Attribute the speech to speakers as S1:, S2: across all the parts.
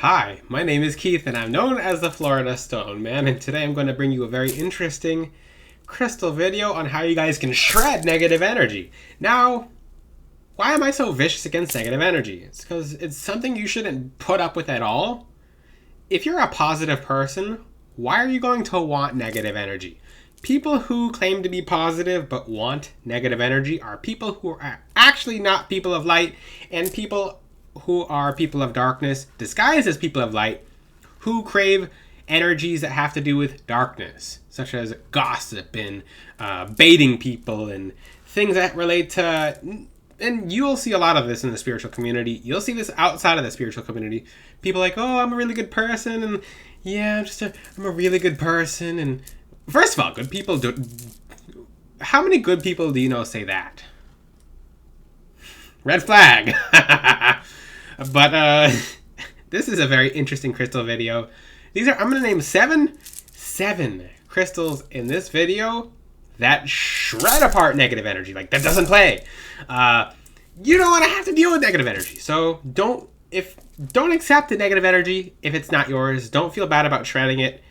S1: Hi, my name is Keith and I'm known as the Florida Stone Man, and today I'm going to bring you a very interesting crystal video on how you guys can shred negative energy. Now, why am I so vicious against negative energy? It's because it's something you shouldn't put up with at all. If you're a positive person, why are you going to want negative energy? People who claim to be positive but want negative energy are people who are actually not people of light, and people who are people of darkness disguised as people of light who crave energies that have to do with darkness, such as gossip and baiting people and things that relate to. And you'll see a lot of this in the spiritual community. You'll see this outside of the spiritual community. People like, oh, I'm a really good person, and yeah, I'm a really good person. And first of all, good people do. How many good people do you know say that? Red flag. But this is a very interesting crystal video. I'm going to name seven crystals in this video that shred apart negative energy. Like, that doesn't play. You don't want to have to deal with negative energy. So don't accept the negative energy if it's not yours. Don't feel bad about shredding it.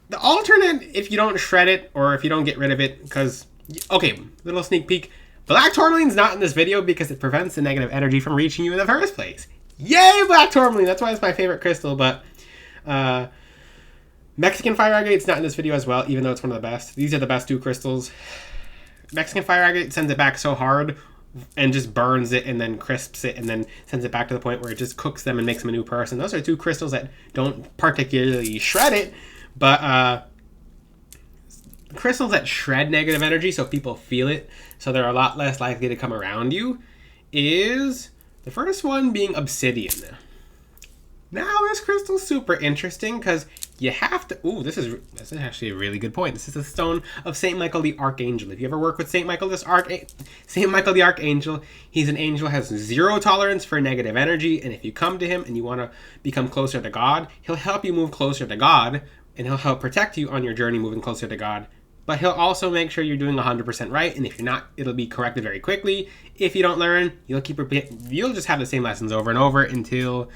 S1: The alternate, if you don't shred it or if you don't get rid of it, because, okay, little sneak peek. Black tourmaline's not in this video because it prevents the negative energy from reaching you in the first place. Yay, black tourmaline! That's why it's my favorite crystal, but Mexican fire agate's not in this video as well, even though it's one of the best. These are the best two crystals. Mexican fire agate sends it back so hard and just burns it and then crisps it and then sends it back to the point where it just cooks them and makes them a new person. Those are two crystals that don't particularly shred it, but crystals that shred negative energy so people feel it, so they're a lot less likely to come around you, is the first one being obsidian. Now this crystal's super interesting because you have to. Ooh, this is actually a really good point. This is the stone of Saint Michael the Archangel. If you ever work with Saint Michael the Archangel, he's an angel, has zero tolerance for negative energy, and if you come to him and you want to become closer to God, he'll help you move closer to God, and he'll help protect you on your journey moving closer to God. But he'll also make sure you're doing 100% right, and if you're not, it'll be corrected very quickly. If you don't learn, you'll just have the same lessons over and over until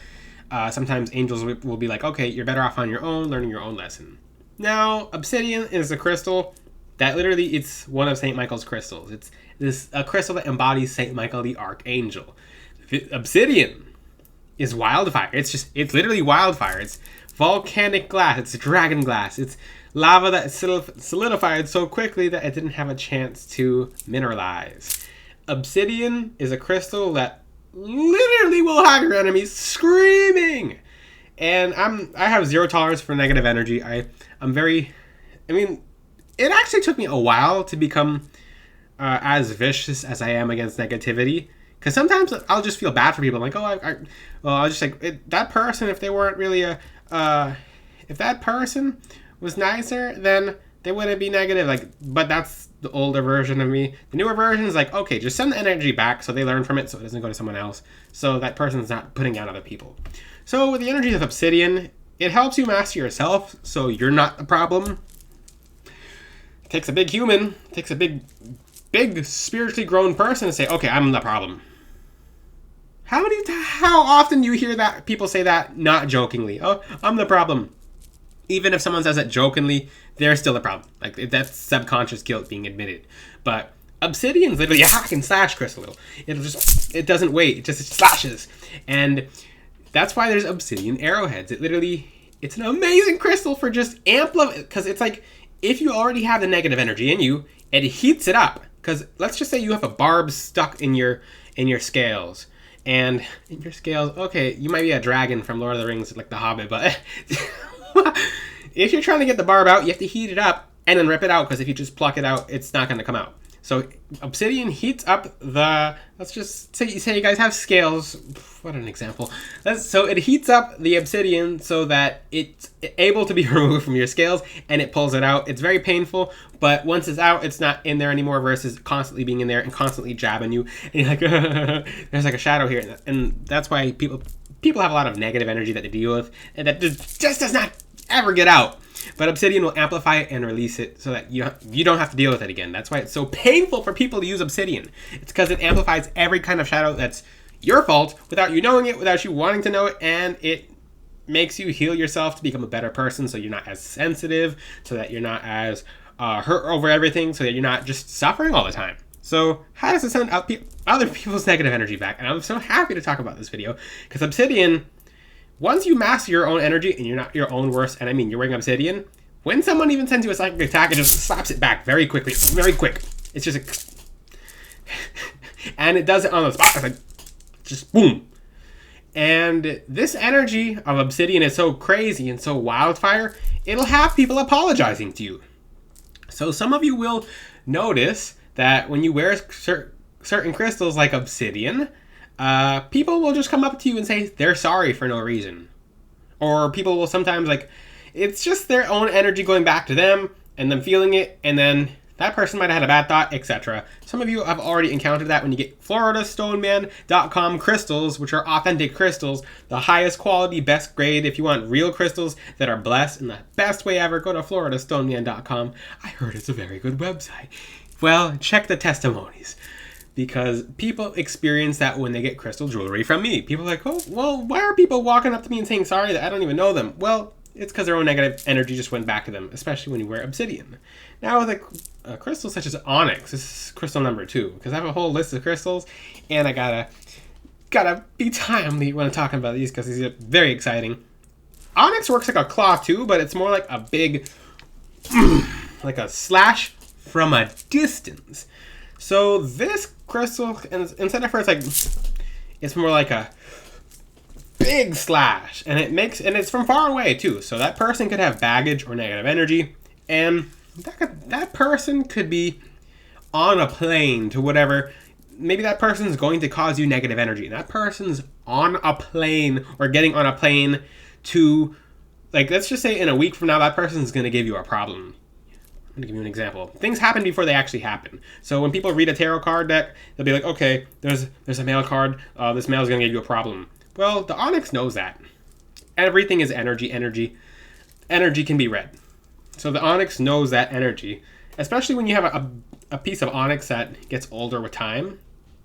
S1: sometimes angels will be like, okay, you're better off on your own, learning your own lesson. Now, obsidian is a crystal that literally, it's one of St. Michael's crystals. It's a crystal that embodies St. Michael the Archangel. Obsidian is wildfire. It's literally wildfire. It's volcanic glass. It's dragon glass. It's lava that solidified so quickly that it didn't have a chance to mineralize. Obsidian is a crystal that literally will have your enemies screaming. And I have zero tolerance for negative energy. It actually took me a while to become as vicious as I am against negativity. Because sometimes I'll just feel bad for people. Like, I'll just like, that person, if they weren't really if that person was nicer, then they wouldn't be negative. Like, but that's the older version of me. The newer version is like, okay, just send the energy back so they learn from it so it doesn't go to someone else. So that person's not putting down other people. So with the energy of obsidian, it helps you master yourself so you're not the problem. It takes a big human, it takes a big spiritually grown person to say, okay, I'm the problem. How often do you hear that people say that not jokingly? Oh, I'm the problem. Even if someone says it jokingly, they're still the problem. Like, that's subconscious guilt being admitted. But obsidian's literally a hack and slash crystal. It doesn't wait. It just slashes. And that's why there's obsidian arrowheads. It's an amazing crystal for just amplifying. Because it's like, if you already have the negative energy in you, it heats it up. Because let's just say you have a barb stuck in your scales. And in your scales, okay, you might be a dragon from Lord of the Rings, like the Hobbit, but if you're trying to get the barb out, you have to heat it up and then rip it out, because if you just pluck it out, it's not going to come out. So obsidian heats up let's just say you guys have scales. What an example. So it heats up the obsidian so that it's able to be removed from your scales, and it pulls it out. It's very painful, but once it's out, it's not in there anymore versus constantly being in there and constantly jabbing you. And you're like, there's like a shadow here. And that's why people have a lot of negative energy that they deal with, and that just does not ever get out. But obsidian will amplify it and release it so that you don't have to deal with it again. That's why it's so painful for people to use obsidian. It's because it amplifies every kind of shadow that's your fault without you knowing it, without you wanting to know it, and it makes you heal yourself to become a better person, so you're not as sensitive, so that you're not as hurt over everything, so that you're not just suffering all the time. So how does it send other people's negative energy back? And I'm so happy to talk about this video, because Obsidian, once you master your own energy and you're not your own worst enemy, you're wearing Obsidian, when someone even sends you a psychic attack, it just slaps it back very quickly, very quick. It's just and it does it on the spot. It's like, just boom. And this energy of Obsidian is so crazy and so wildfire, it'll have people apologizing to you. So some of you will notice that when you wear certain crystals like Obsidian, people will just come up to you and say they're sorry for no reason. Or people will sometimes, like, it's just their own energy going back to them and them feeling it, and then that person might have had a bad thought, etc. Some of you have already encountered that when you get FloridaStoneman.com crystals, which are authentic crystals, the highest quality, best grade. If you want real crystals that are blessed in the best way ever, go to FloridaStoneman.com. I heard it's a very good website. Well, check the testimonies, because people experience that when they get crystal jewelry from me. People are like, oh, well, why are people walking up to me and saying sorry that I don't even know them? Well, it's because their own negative energy just went back to them, especially when you wear Obsidian. Now with a crystal such as Onyx, this is crystal number 2, because I have a whole list of crystals, and I gotta be timely when I'm talking about these, because these are very exciting. Onyx works like a claw too, but it's more like a big, like a slash from a distance. So this crystal, instead of first, like, it's more like a big slash, and it's from far away too. So that person could have baggage or negative energy, and that person could be on a plane to whatever. Maybe that person's going to cause you negative energy, and that person's on a plane or getting on a plane to, like, let's just say in a week from now, that person's going to give you a problem. I'm going to give you an example. Things happen before they actually happen. So when people read a tarot card deck, they'll be like, okay, there's a male card. This male is going to give you a problem. Well, the Onyx knows that. Everything is energy. Energy can be read. So the Onyx knows that energy, especially when you have a piece of Onyx that gets older with time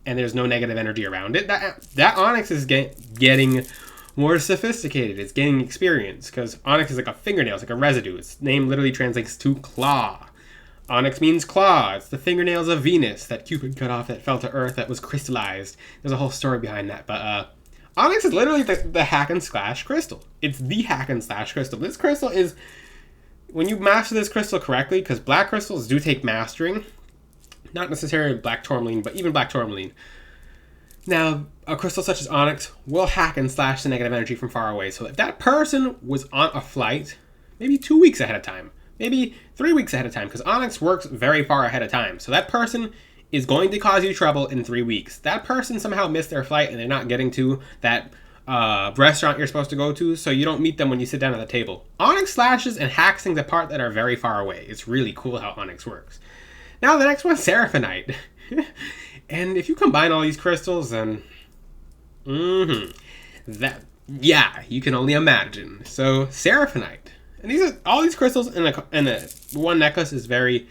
S1: and there's no negative energy around it. That Onyx is getting more sophisticated. It's gaining experience, because Onyx is like a fingernail. It's like a residue. Its name literally translates to claw. Onyx means claw. It's the fingernails of Venus that Cupid cut off, that fell to Earth, that was crystallized. There's a whole story behind that. But Onyx is literally the hack and slash crystal. It's the hack and slash crystal. This crystal is, when you master this crystal correctly, because black crystals do take mastering, not necessarily black tourmaline, but even black tourmaline. Now, a crystal such as Onyx will hack and slash the negative energy from far away. So if that person was on a flight, maybe 2 weeks ahead of time, maybe 3 weeks ahead of time, because Onyx works very far ahead of time. So that person is going to cause you trouble in 3 weeks. That person somehow missed their flight and they're not getting to that restaurant you're supposed to go to, so you don't meet them when you sit down at the table. Onyx slashes and hacks things apart that are very far away. It's really cool how Onyx works. Now the next one, Seraphonite. And if you combine all these crystals, then you can only imagine. So Seraphonite, and all these crystals in a one necklace is very,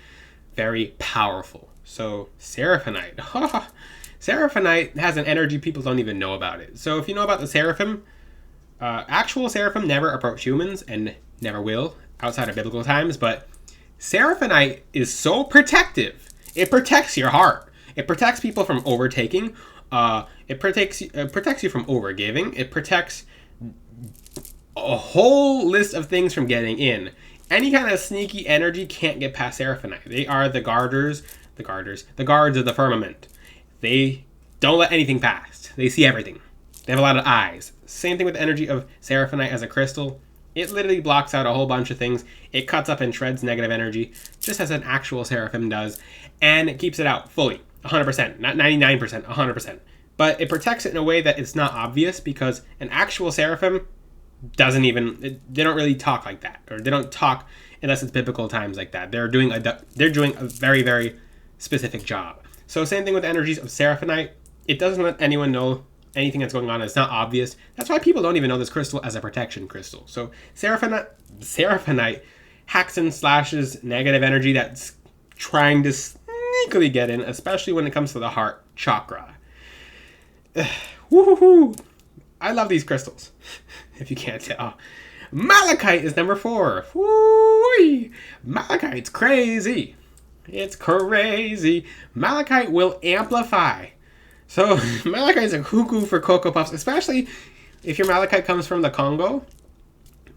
S1: very powerful. So Seraphonite, Seraphonite has an energy people don't even know about it. So if you know about the seraphim, actual seraphim never approach humans and never will outside of biblical times, but Seraphonite is so protective. It protects your heart. It protects people from overtaking. It protects you from overgiving. It protects a whole list of things from getting in. Any kind of sneaky energy can't get past Seraphonite. They are the guards of the firmament. They don't let anything pass. They see everything. They have a lot of eyes. Same thing with the energy of Seraphonite as a crystal. It literally blocks out a whole bunch of things. It cuts up and shreds negative energy, just as an actual seraphim does, and it keeps it out fully, 100%, not 99%, 100%. But it protects it in a way that it's not obvious, because an actual seraphim they don't really talk like that, or they don't talk unless it's biblical times like that. They're doing a very, very specific job. So same thing with the energies of Seraphonite. It doesn't let anyone know anything that's going on. It's not obvious. That's why people don't even know this crystal as a protection crystal. So Seraphonite hacks and slashes negative energy that's trying to sneakily get in, especially when it comes to the heart chakra. Woohoo! I love these crystals. if you can't tell. Malachite is number 4. Woo-wee! Malachite's crazy. It's crazy. Malachite will amplify. So Malachite's a cuckoo for Cocoa Puffs, especially if your Malachite comes from the Congo,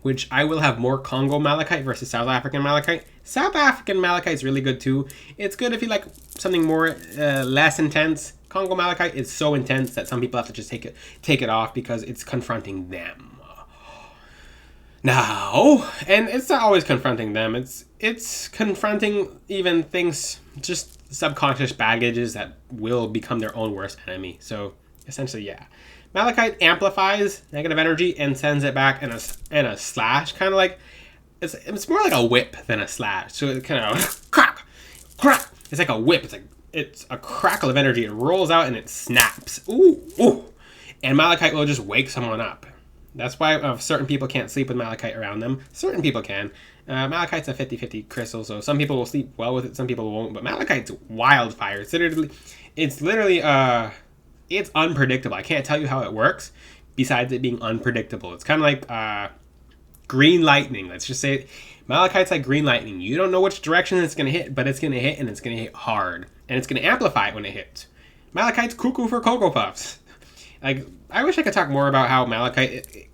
S1: which I will have more Congo Malachite versus South African Malachite. South African Malachite is really good too. It's good if you like something more less intense. Congo Malachite is so intense that some people have to just take it off because it's confronting them. Now, and it's not always confronting them. It's confronting even things, just subconscious baggages that will become their own worst enemy. So essentially, yeah. Malachite amplifies negative energy and sends it back in a slash, kind of like it's more like a whip than a slash. So it kind of crack. It's like a whip. It's a crackle of energy. It rolls out and it snaps. Ooh. And Malachite will just wake someone up. That's why certain people can't sleep with Malachite around them. Certain people can. Malachite's a 50-50 crystal, so some people will sleep well with it, some people won't. But Malachite's wildfire. It's literally it's unpredictable. I can't tell you how it works besides it being unpredictable. It's kind of like green lightning. Let's just say Malachite's like green lightning. You don't know which direction it's going to hit, but it's going to hit, and it's going to hit hard. And it's going to amplify when it hits. Malachite's cuckoo for Cocoa Puffs. Like, I wish I could talk more about how Malachite...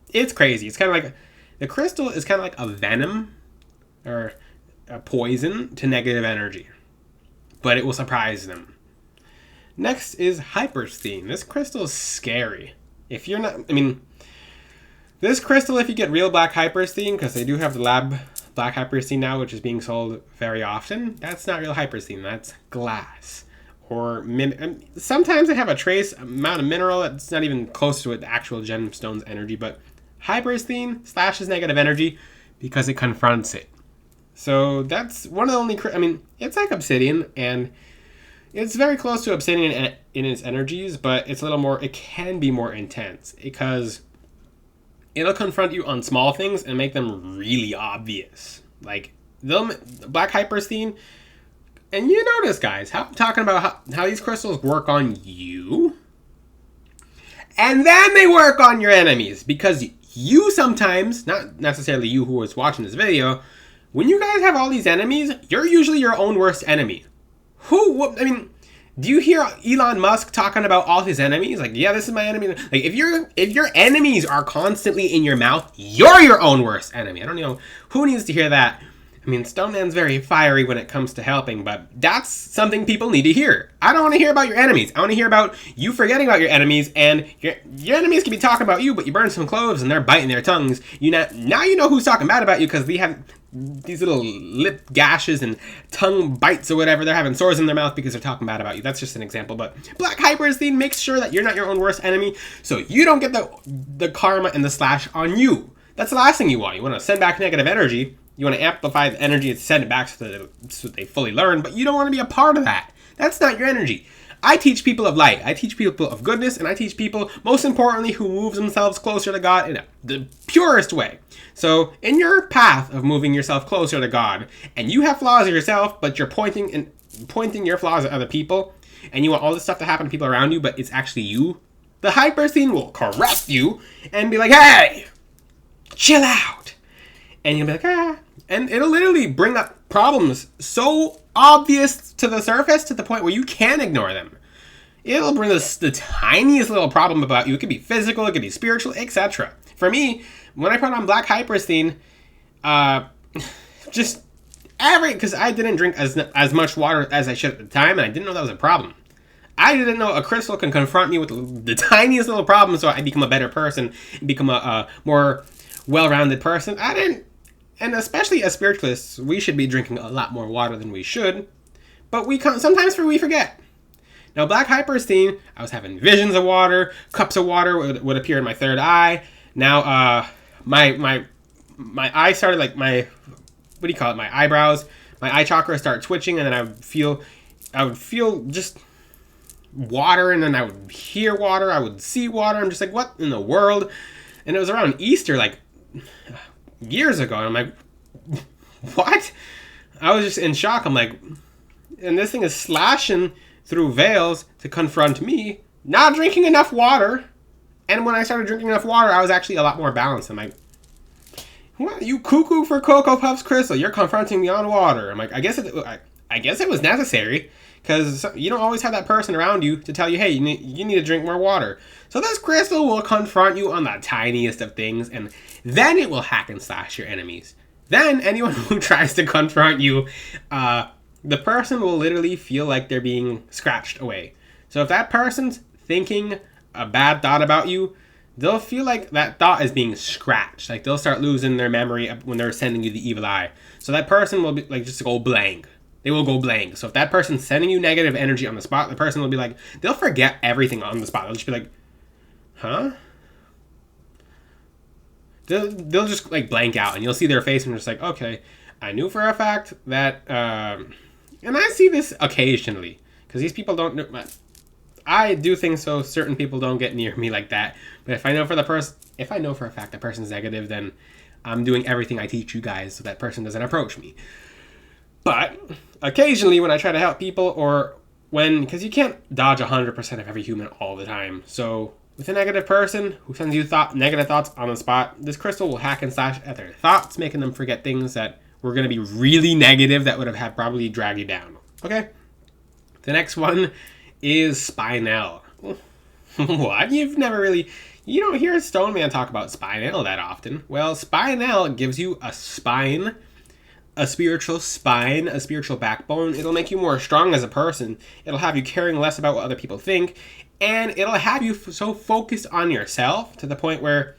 S1: It's crazy. It's kind of like... The crystal is kind of like a venom or a poison to negative energy. But it will surprise them. Next is Hypersthene. This crystal is scary. If you're not... I mean... This crystal, if you get real black Hypersthene, because they do have the lab black Hypersthene now, which is being sold very often, that's not real Hypersthene. That's glass. Or sometimes they have a trace amount of mineral that's not even close to the actual gemstone's energy, but Hypersthene slashes negative energy because it confronts it. So that's one of the only... I mean, it's like obsidian, and it's very close to obsidian in its energies, but it's a little more... It can be more intense because it'll confront you on small things and make them really obvious. Like, black Hypersthene... And you notice, guys, how I'm talking about how these crystals work on you. And then they work on your enemies. Because you sometimes, not necessarily you who is watching this video, when you guys have all these enemies, you're usually your own worst enemy. I mean, do you hear Elon Musk talking about all his enemies? Like, yeah, this is my enemy. Like, if your enemies are constantly in your mouth, you're your own worst enemy. I don't know who needs to hear that. I mean, Stoneman's very fiery when it comes to helping, but that's something people need to hear. I don't want to hear about your enemies. I want to hear about you forgetting about your enemies, and your enemies can be talking about you, but you burn some cloves and they're biting their tongues. Now you know who's talking bad about you because they have these little lip gashes and tongue bites or whatever. They're having sores in their mouth because they're talking bad about you. That's just an example, but Black Hypersthene makes sure that you're not your own worst enemy, so you don't get the karma and the slash on you. That's the last thing you want. You want to send back negative energy. You want to amplify the energy and send it back so they fully learn, but you don't want to be a part of that. That's not your energy. I teach people of light. I teach people of goodness, and I teach people, most importantly, who move themselves closer to God in the purest way. So, in your path of moving yourself closer to God, and you have flaws yourself, but you're pointing your flaws at other people, and you want all this stuff to happen to people around you, but it's actually you, the Hypersthene will correct you and be like, hey, chill out. And you'll be like, ah. And it'll literally bring up problems so obvious to the surface to the point where you can't ignore them. It'll bring the tiniest little problem about you. It could be physical, it could be spiritual, etc. For me, when I put on Black Hypersthene, because I didn't drink as much water as I should at the time, and I didn't know that was a problem. I didn't know a crystal can confront me with the tiniest little problem, so I become a better person, become a more well-rounded person. I didn't. And especially as spiritualists, we should be drinking a lot more water than we should. But sometimes we forget. Now, Black Hypersthene, I was having visions of water, cups of water would appear in my third eye. Now, my eye started, like, my eyebrows, my eye chakra started twitching, and then I would feel just water, and then I would hear water, I would see water. I'm just like, what in the world? And it was around Easter, like, years ago, and I'm like, what? I was just in shock. I'm like, and this thing is slashing through veils to confront me, not drinking enough water, And when I started drinking enough water, I was actually a lot more balanced. I'm like, what? You cuckoo for Cocoa Puffs crystal? You're confronting me on water. I'm like, I guess it was necessary, because you don't always have that person around you to tell you, hey, you need to drink more water. So this crystal will confront you on the tiniest of things, and then it will hack and slash your enemies. Then anyone who tries to confront you, the person will literally feel like they're being scratched away. So if that person's thinking a bad thought about you, they'll feel like that thought is being scratched. Like they'll start losing their memory when they're sending you the evil eye. So that person will be like, just go blank. They will go blank. So if that person's sending you negative energy on the spot, the person will be like, they'll forget everything on the spot. They'll just be like, huh? They'll just like blank out, and you'll see their face, and you're just like, okay, I knew for a fact that, and I see this occasionally, because these people don't know. I do things so certain people don't get near me like that. But if I know for a fact that person's negative, then I'm doing everything I teach you guys so that person doesn't approach me. But occasionally when I try to help people, or because you can't dodge 100% of every human all the time. So with a negative person who sends you negative thoughts on the spot, this crystal will hack and slash at their thoughts, making them forget things that were going to be really negative that would have had probably drag you down. Okay? The next one is Spinel. What? You don't hear Stone Man talk about Spinel that often. Well, Spinel gives you a spine, a spiritual spine, a spiritual backbone. It'll make you more strong as a person. It'll have you caring less about what other people think. And it'll have you so focused on yourself to the point where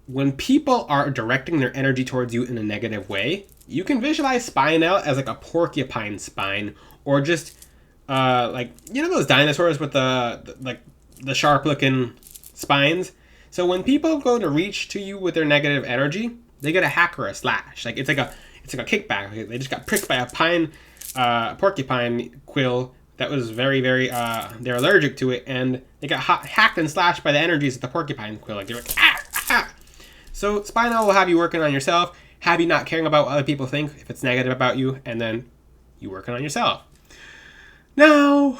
S1: when people are directing their energy towards you in a negative way, you can visualize Spinel as like a porcupine spine, or just like, you know those dinosaurs with the sharp looking spines? So when people go to reach to you with their negative energy, they get a hack or a slash. Like it's like a kickback. They just got pricked by a porcupine quill that was very, very, they're allergic to it, and they got hacked and slashed by the energies of the porcupine quill. Like they're like, ah, ah. So Spinel will have you working on yourself, have you not caring about what other people think if it's negative about you, and then you working on yourself. Now,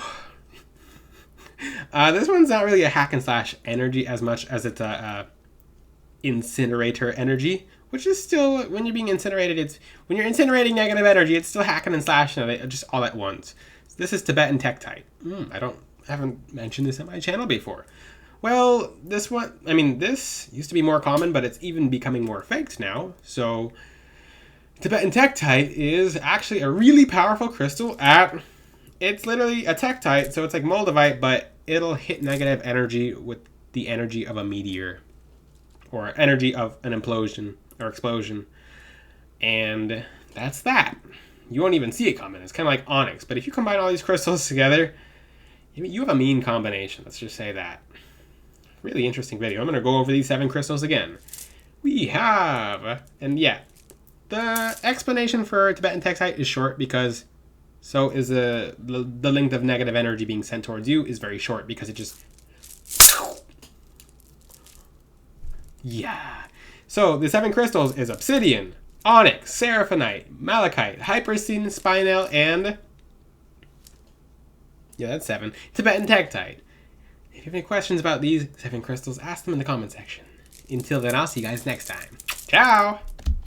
S1: this one's not really a hack and slash energy as much as it's a incinerator energy, which is still, when you're being incinerated, when you're incinerating negative energy, it's still hacking and slashing it just all at once. So this is Tibetan Tektite. I haven't mentioned this on my channel before. Well, this used to be more common, but it's even becoming more faked now. So Tibetan Tektite is actually a really powerful crystal it's literally a Tektite, so it's like Moldavite, but it'll hit negative energy with the energy of a meteor, or energy of an implosion or explosion. And that's that. You won't even see it coming. It's kind of like onyx. But if you combine all these crystals together, you have a mean combination. Let's just say that. Really interesting video. I'm going to go over these 7 crystals again. We have, and yeah, the explanation for Tibetan Tektite is short, because so is the length of negative energy being sent towards you is very short, because it just, yeah. So the 7 crystals is obsidian, onyx, seraphonite, malachite, hypersine, Spinel, and yeah, that's 7. Tibetan Tektite. If you have any questions about these 7 crystals, ask them in the comment section. Until then, I'll see you guys next time. Ciao!